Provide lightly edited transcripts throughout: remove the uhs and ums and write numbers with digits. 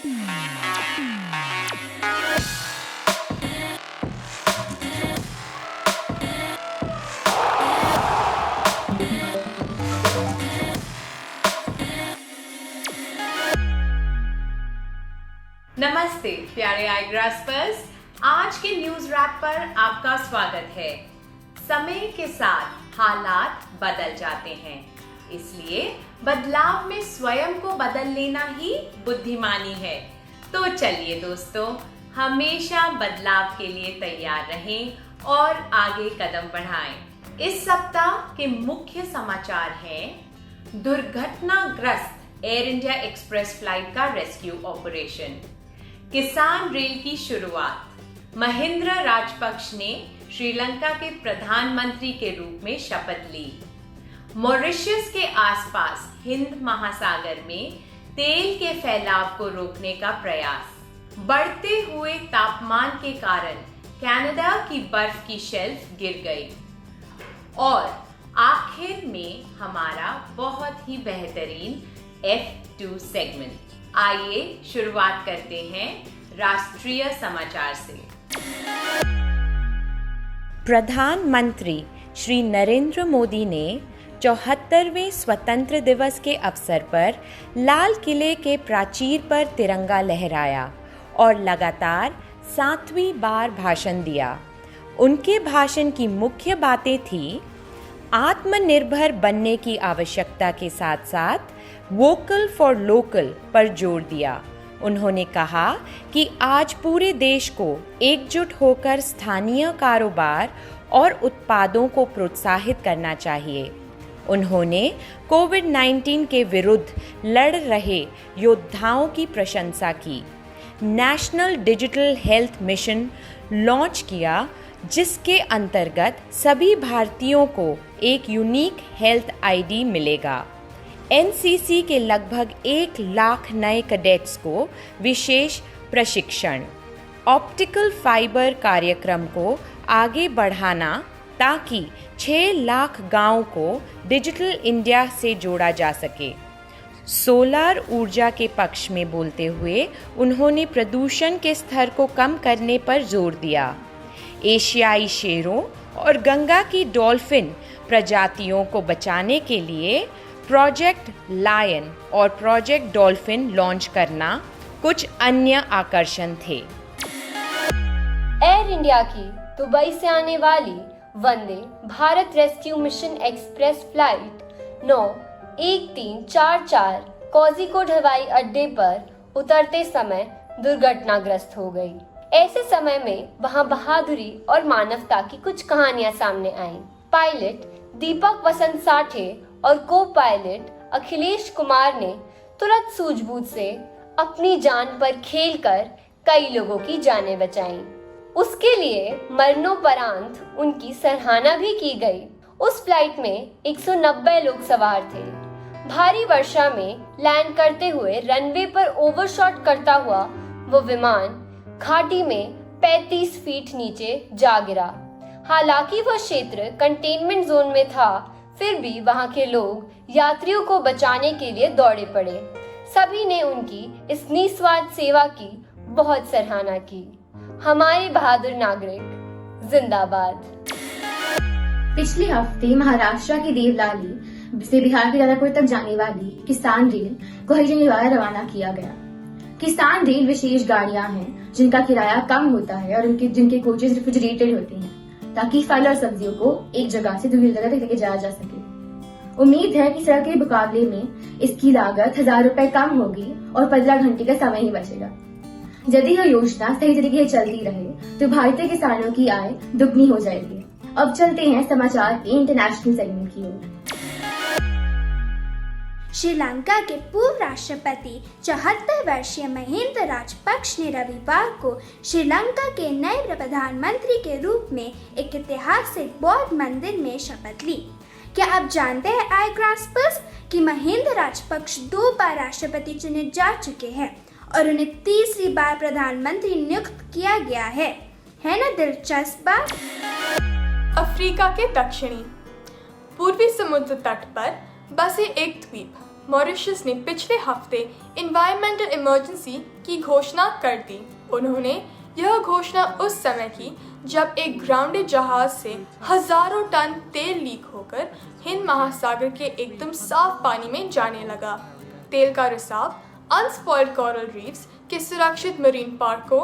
नमस्ते प्यारे आई ग्रास्पर्स, आज के न्यूज रैप पर आपका स्वागत है। समय के साथ हालात बदल जाते हैं, इसलिए बदलाव में स्वयं को बदल लेना ही बुद्धिमानी है। तो चलिए दोस्तों, हमेशा बदलाव के लिए तैयार रहें और आगे कदम बढ़ाएं। इस सप्ताह के मुख्य समाचार हैं: दुर्घटनाग्रस्त एयर इंडिया एक्सप्रेस फ्लाइट का रेस्क्यू ऑपरेशन, किसान रेल की शुरुआत, महिंद्रा राजपक्ष ने श्रीलंका के प्रधानमंत्री के रूप में शपथ ली, मॉरिशस के आसपास हिंद महासागर में तेल के फैलाव को रोकने का प्रयास, बढ़ते हुए तापमान के कारण कनाडा की बर्फ की शेल्फ गिर गई, और आखिर में हमारा बहुत ही बेहतरीन F2 सेगमेंट। आइए शुरुआत करते हैं राष्ट्रीय समाचार से। प्रधानमंत्री श्री नरेंद्र मोदी ने 74वें स्वतंत्र दिवस के अवसर पर लाल किले के प्राचीर पर तिरंगा लहराया और लगातार 7वीं बार भाषण दिया। उनके भाषण की मुख्य बातें थी आत्मनिर्भर बनने की आवश्यकता के साथ साथ वोकल फॉर लोकल पर जोर दिया। उन्होंने कहा कि आज पूरे देश को एकजुट होकर स्थानीय कारोबार और उत्पादों को प्रोत्साहित करना चाहिए। उन्होंने कोविड-19 के विरुद्ध लड़ रहे योद्धाओं की प्रशंसा की। National digital health mission launch किया, जिसके अंतर्गत सभी भारतीयों को एक यूनिक हेल्थ आईडी मिलेगा। एनसीसी के लगभग 1 लाख नए कैडेट्स को विशेष प्रशिक्षण, ऑप्टिकल फाइबर कार्यक्रम को आगे बढ़ाना ताकि 6 लाख गांवों को डिजिटल इंडिया से जोड़ा जा सके। सोलर ऊर्जा के पक्ष में बोलते हुए उन्होंने प्रदूषण के स्तर को कम करने पर जोर दिया। एशियाई शेरों और गंगा की डॉल्फिन प्रजातियों को बचाने के लिए प्रोजेक्ट लायन और प्रोजेक्ट डॉल्फिन लॉन्च करना कुछ अन्य आकर्षण थे। एयर इंडिया की दुबई से आने वाली Vande Bharat rescue mission express flight 9-1344 Kozhikode हवाई अड्डे पर उतरते समय दुर्घटनाग्रस्त हो गई। ऐसे समय में वहां बहादुरी और मानवता की कुछ कहानियां सामने आईं। पायलट दीपक वसंत साठे और को पायलट अखिलेश कुमार ने तुरंत सूझबूझ से अपनी जान पर खेलकर कई लोगों की जानें बचाईं। उसके लिए मरणोपरांत उनकी सराहना भी की गई। उस फ्लाइट में 190 लोग सवार थे। भारी वर्षा में लैंड करते हुए रनवे पर ओवरशॉट करता हुआ वो विमान घाटी में 35 फीट नीचे जा गिरा। हालांकि वह क्षेत्र कंटेनमेंट जोन में था, फिर भी वहां के लोग यात्रियों को बचाने के लिए दौड़े पड़े। सभी ने उनकी इस निस्वार्थ सेवा की बहुत सराहना की। हमारे बहादुर नागरिक जिंदाबाद। पिछले हफ्ते महाराष्ट्र की देवलाली से बिहार के दानापुर तक जाने वाली किसान रेल को हरी झंडी द्वारा रवाना किया गया। किसान रेल विशेष गाड़ियां हैं जिनका किराया कम होता है और जिनके कोचेज रेफ्रिजरेटेड होते हैं ताकि फल और सब्जियों को एक जगह से दूसरी जगह तक लेके जाया जा सके। उम्मीद है कि सड़क के मुकाबले में इसकी लागत 1000 रुपए कम होगी और 15 घंटे का समय ही बचेगा। यदि यह योजना सही तरीके से चलती रहे तो भारतीय किसानों की आय दुगनी हो जाएगी। अब चलते हैं समाचार के इंटरनेशनल सेगमेंट की ओर। श्रीलंका के पूर्व राष्ट्रपति 74 वर्षीय महिंद्रा राजपक्ष ने रविवार को श्रीलंका के नए प्रधानमंत्री के रूप में एक ऐतिहासिक बौद्ध मंदिर में शपथ ली। क्या आप जानते हैं आई ग्रास्पर्स कि महिंद्रा राजपक्ष 2 बार राष्ट्रपति चुने जा चुके हैं और उन्हें तीसरी बार प्रधानमंत्री नियुक्त किया गया है ना दिलचस्प बात। अफ्रीका के दक्षिणी पूर्वी समुद्र तट पर बसे एक द्वीप मॉरिशस ने पिछले हफ्ते एनवायरमेंटल इमरजेंसी की घोषणा कर दी। उन्होंने यह घोषणा उस समय की जब एक ग्राउंडेड जहाज से हजारों टन तेल लीक होकर हिंद महासागर के एकदम साफ पानी में जाने लगा। तेल का रिसाव अनस्पॉइल्ड कोरल रीफ्स के सुरक्षित मरीन पार्कों,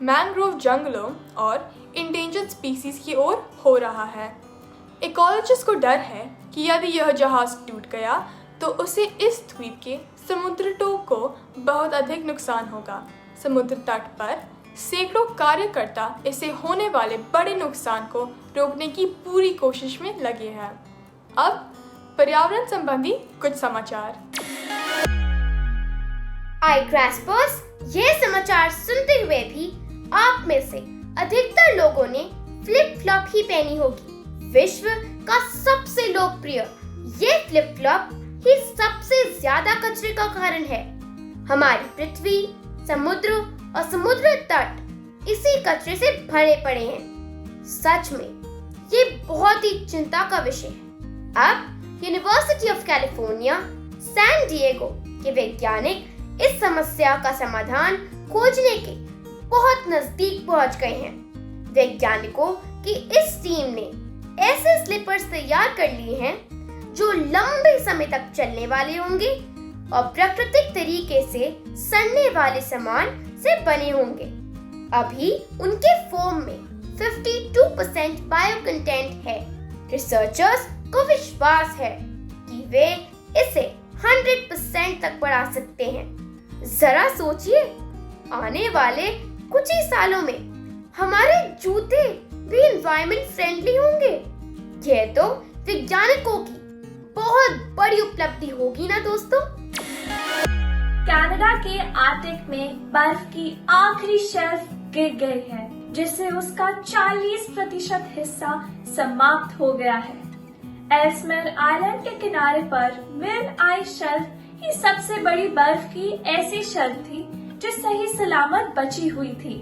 मैंग्रोव जंगलों और इंडेंजर्ड स्पीसीज की ओर हो रहा है। इकोलॉजिस्ट को डर है कि यदि यह जहाज टूट गया तो उसे इस द्वीप के समुद्र तटों को बहुत अधिक नुकसान होगा। समुद्र तट पर सैकड़ों कार्यकर्ता इसे होने वाले बड़े नुकसान को रोकने की पूरी कोशिश में लगे हैं। अब पर्यावरण संबंधी कुछ समाचार। आई ग्रास्पर्स, ये समाचार सुनते हुए भी आप में से अधिकतर लोगों ने फ्लिप फ्लॉप ही पहनी होगी। विश्व का सबसे लोकप्रिय ये फ्लिप फ्लॉप ही सबसे ज्यादा कचरे का कारण है। हमारी पृथ्वी, समुद्र और समुद्र तट इसी कचरे से भरे पड़े हैं। सच में ये बहुत ही चिंता का विषय है। अब university of California San Diego के वैज्ञानिक इस समस्या का समाधान खोजने के बहुत नजदीक पहुंच गए हैं। वैज्ञानिकों की इस टीम ने ऐसे स्लीपर्स तैयार कर लिए हैं जो लंबे समय तक चलने वाले होंगे और प्राकृतिक तरीके से सड़ने वाले सामान से बने होंगे। अभी उनके फोम में 52% बायो कंटेंट है। रिसर्चर्स को विश्वास है कि वे इसे 100% तक बढ़ा सकते हैं। जरा सोचिए, आने वाले कुछ ही सालों में हमारे जूते भी एनवायरमेंट फ्रेंडली होंगे। यह तो वैज्ञानिकों की बहुत बड़ी उपलब्धि होगी ना दोस्तों। कनाडा के आर्कटिक में बर्फ की आखिरी शेल्फ गिर गई है, जिससे उसका 40% हिस्सा समाप्त हो गया है। एल्समेर आइलैंड के किनारे पर मिड आइस शेल्फ ही सबसे बड़ी बर्फ की ऐसी शेल्फ थी जो सही सलामत बची हुई थी।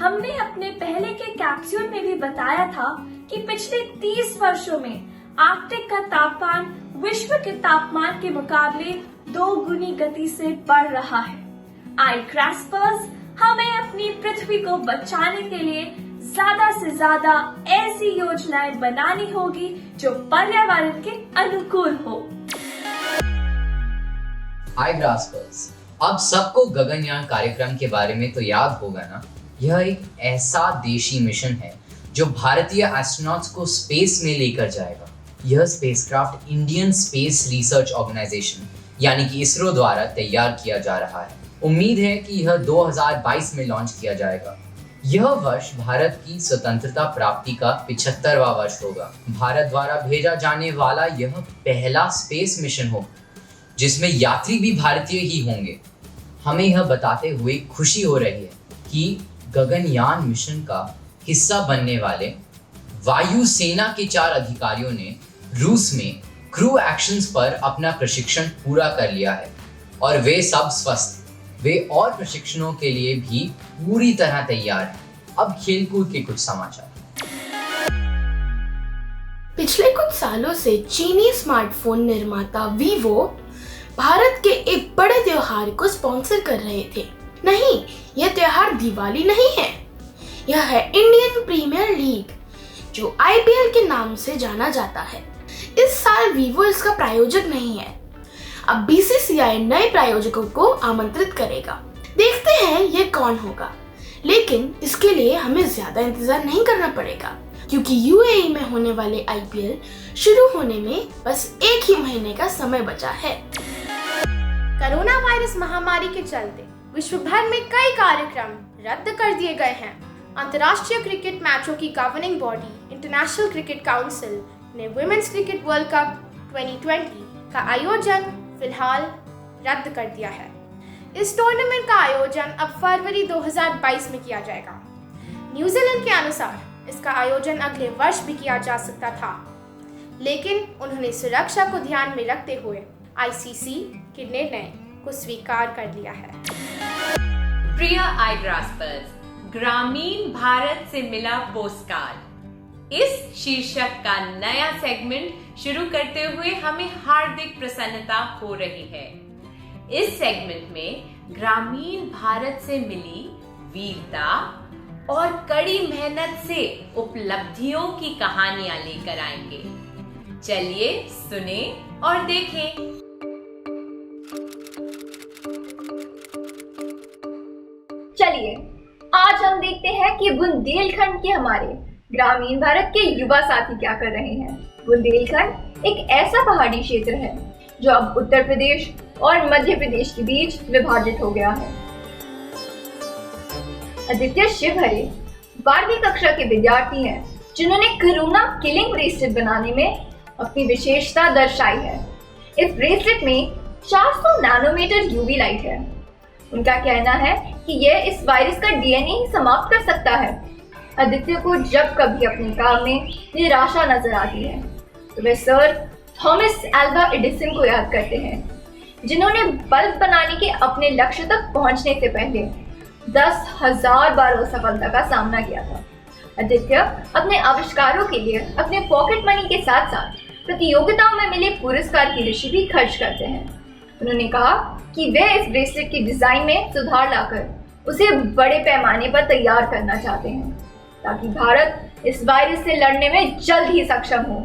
हमने अपने पहले के कैप्सूल में भी बताया था कि पिछले 30 वर्षों में आर्कटिक का तापमान विश्व के तापमान के मुकाबले 2 गुनी गति से बढ़ रहा है। आई ग्रास्पर्स, हमें अपनी पृथ्वी को बचाने के लिए ज्यादा से ज्यादा ऐसी योजनाएं बनानी होगी जो पर्यावरण के अनुकूल हो। आई ग्रास्पर्स, अब सबको गगनयान कार्यक्रम के बारे में तो याद होगा ना। यह एक ऐसा देशी मिशन है जो भारतीय एस्ट्रोनॉट्स को स्पेस में लेकर जाएगा। यह spacecraft Indian Space Research Organisation यानी कि इसरो द्वारा तैयार किया जा रहा है। उम्मीद है कि यह 2022 में लॉन्च किया जाएगा। यह वर्ष भारत की स्वतंत्रता प्राप्ति का 75वां वर्ष होगा। भारत द्वारा भेजा जाने वाला यह पहला स्पेस मिशन होगा जिसमें यात्री भी भारतीय ही होंगे। हमें यह बताते हुए खुशी हो रही है कि गगनयान मिशन का हिस्सा बनने वाले वायुसेना के 4 अधिकारियों ने रूस में क्रू एक्शंस पर अपना प्रशिक्षण पूरा कर लिया है और वे सब स्वस्थ। वे और प्रशिक्षणों के लिए भी पूरी तरह तैयार हैं। अब खेलकूद के कुछ समाचार। पिछले कुछ सालों से चीनी स्मार्टफोन निर्माता वीवो भारत के एक बड़े त्योहार को स्पॉन्सर कर रहे थे। नहीं, यह त्योहार दिवाली नहीं है, यह है इंडियन प्रीमियर लीग जो IPL के नाम से जाना जाता है। इस साल वीवो इसका प्रायोजक नहीं है। अब BCCI नए प्रायोजकों को आमंत्रित करेगा। देखते हैं ये कौन होगा, लेकिन इसके लिए हमें ज्यादा इंतजार नहीं करना पड़ेगा क्योंकि UAE में होने वाले IPL शुरू होने में बस 1 ही महीने का समय बचा है। कोरोना वायरस महामारी के चलते विश्व भर में कई कार्यक्रम रद्द कर दिए गए हैं। अंतर्राष्ट्रीय क्रिकेट मैचों की governing body international cricket council ने वुमेन्स क्रिकेट वर्ल्ड कप 2020 का आयोजन फिलहाल रद्द कर दिया है। इस टूर्नामेंट का आयोजन अब फरवरी 2022 में किया जाएगा। न्यूजीलैंड के अनुसार इसका आयोजन अगले वर्ष भी किया जा सकता था, लेकिन उन्होंने सुरक्षा को ध्यान में रखते हुए ICC के निर्णय को स्वीकार कर लिया है। प्रिय आई ग्रास्पर्स, ग्रामीण भारत से मिला पोस्टकार्ड इस शीर्षक का नया सेगमेंट शुरू करते हुए हमें हार्दिक प्रसन्नता हो रही है। इस सेगमेंट में ग्रामीण भारत से मिली वीरता और कड़ी मेहनत से उपलब्धियों की कहानियां लेकर आएंगे। चलिए सुने और देखें। चलिए आज हम देखते हैं कि बुंदेलखंड के हमारे ग्रामीण भारत के युवा साथी क्या कर रहे हैं। बुंदेलखंड एक ऐसा पहाड़ी क्षेत्र है जो अब उत्तर प्रदेश और मध्य प्रदेश के बीच विभाजित हो गया है। आदित्य शिवहरे 12वीं कक्षा के विद्यार्थी हैं जिन्होंने कोरोना किलिंग ब्रेसलेट बनाने में अपनी विशेषता दर्शाई है। इस ब्रेसलेट में 400 नैनोमीटर यूवी लाइट है। उनका कहना है कि यह इस वायरस का डीएनए ही समाप्त कर सकता है। आदित्य को जब कभी अपने काम में निराशा नजर आती है तो वे सर थॉमस एल्वा एडिसन को याद करते हैं, जिन्होंने बल्ब बनाने के अपने लक्ष्य तक पहुंचने से पहले 10,000 बार असफलता का सामना किया था। आदित्य अपने आविष्कारों के लिए अपने पॉकेट मनी के साथ साथ प्रतियोगिताओं में मिले पुरस्कार की राशि भी खर्च करते हैं। उन्होंने कहा कि वे इस ब्रेसलेट की डिजाइन में सुधार लाकर उसे बड़े पैमाने पर तैयार करना चाहते हैं ताकि भारत इस वायरस से लड़ने में जल्द ही सक्षम हो।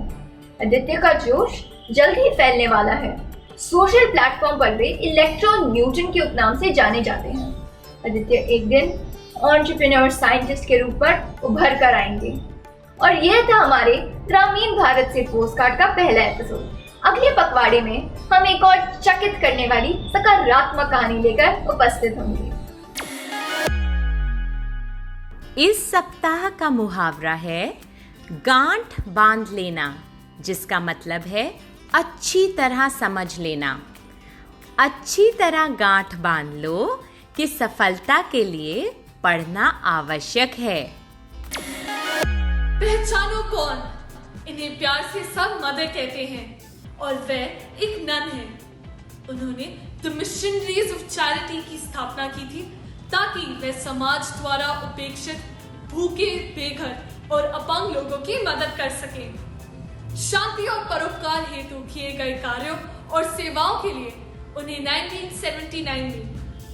आदित्य का जोश जल्द ही फैलने वाला है। सोशल प्लेटफॉर्म पर वे इलेक्ट्रॉन न्यूटन के उपनाम से जाने जाते हैं। आदित्य एक दिन एंटरप्रेन्योर साइंटिस्ट के रूप पर उभर कर आएंगे। और यह था हमारे ग्रामीण भारत से पोस्टकार्ड का पहला एपिसोड। अगले पखवाड़े में हम एक और चकित करने वाली सकारात्मक कहानी लेकर उपस्थित होंगे। इस सप्ताह का मुहावरा है गांठ बांध लेना, जिसका मतलब है अच्छी तरह समझ लेना। अच्छी तरह गांठ बांध लो कि सफलता के लिए पढ़ना आवश्यक है। पहचानो कौन? इन्हें प्यार से सब मदर कहते हैं और वे एक नन है। उन्होंने द मिशनरीज ऑफ चैरिटी की स्थापना की थी ताकि वे समाज द्वारा उपेक्षित, भूखे, बेघर और अपंग लोगों की मदद कर सके। शांति और परोपकार हेतु किए गए कार्यों और सेवाओं के लिए उन्हें 1979 में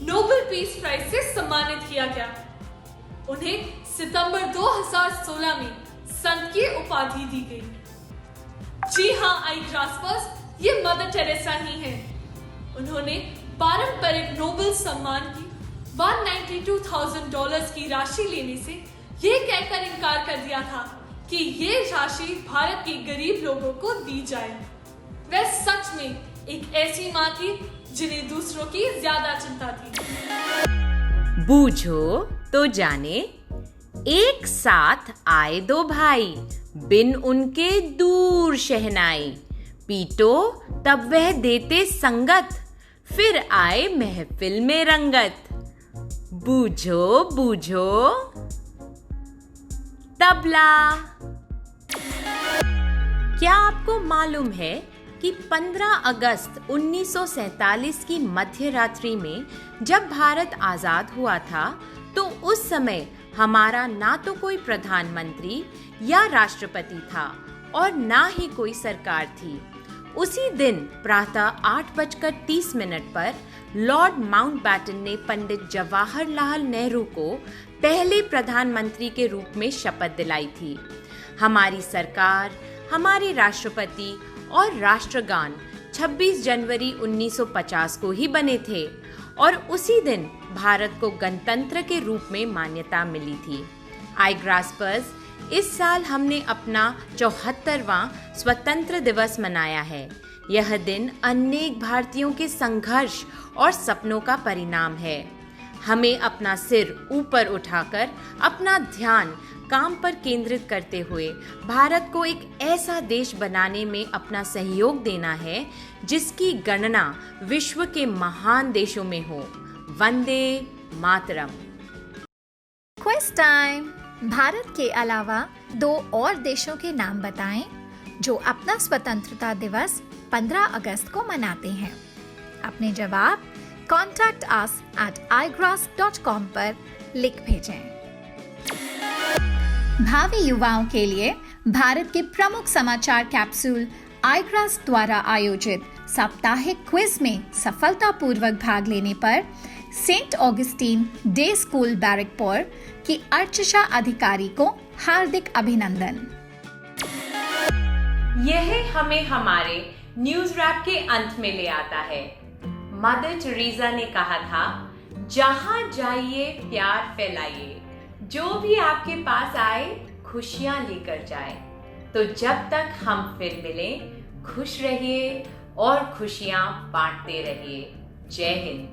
नोबेल पीस प्राइज से सम्मानित किया गया। उन्हें सितंबर 2016 में संत की उपाधि दी गई। जी हाँ आई ग्रास्पर्स, ये मदर टेरेसा ही हैं। उन्होंने पारंपरिक नोबेल सम्मान की $192,000 की राशि लेने से ये कहकर इनकार कर दिया था कि ये राशि भारत के गरीब लोगों को दी जाए। वह सच में एक ऐसी माँ थी जिन्हें दूसरों की ज्यादा चिंता थी। बूझो तो जाने, एक साथ आए दो भाई, बिन उनके दूर शहनाई। पीटो तब वह देते संगत, फिर आए महफिल में रंगत। बूझो बूझो तबला। क्या आपको मालूम है कि 15 अगस्त 1947 की मध्य रात्रि में जब भारत आजाद हुआ था तो उस समय हमारा ना तो कोई प्रधानमंत्री या राष्ट्रपति था और ना ही कोई सरकार थी। उसी दिन प्रातः 8:30 पर लॉर्ड माउंटबैटन ने पंडित जवाहरलाल नेहरू को पहले प्रधानमंत्री के रूप में शपथ दिलाई थी। हमारी सरकार, हमारे राष्ट्रपति और राष्ट्रगान 26 जनवरी 1950 को ही बने थे और उसी दिन भारत को गणतंत्र के रूप में मान्यता मिली थी। आई ग्रास्पर्स, इस साल हमने अपना 74वां स्वतंत्र दिवस मनाया है। यह दिन अनेक भारतीयों के संघर्ष और सपनों का परिणाम है। हमें अपना सिर ऊपर उठाकर अपना ध्यान काम पर केंद्रित करते हुए भारत को एक ऐसा देश बनाने में अपना सहयोग देना है जिसकी गणना विश्व के महान देशों में हो। वंदे मातरम। Quiz time. भारत के अलावा 2 और देशों के नाम बताएं जो अपना स्वतंत्रता दिवस 15 अगस्त को मनाते हैं। अपने जवाब contact@igrass.com पर लिख भेजें। भावी युवाओं के लिए भारत के प्रमुख समाचार कैप्सूल आईग्रास द्वारा आयोजित साप्ताहिक क्विज में सफलतापूर्वक भाग लेने पर Saint Augustine Day School Barrackpore की अर्चशा अधिकारी को हार्दिक अभिनंदन। यह हमें हमारे न्यूज रैप के अंत में ले आता है। मदर टेरेसा ने कहा था, जहां जाइए प्यार फैलाइए, जो भी आपके पास आए खुशियां लेकर जाए। तो जब तक हम फिर मिलें, खुश रहिए और खुशियां बांटते रहिए। जय हिंद।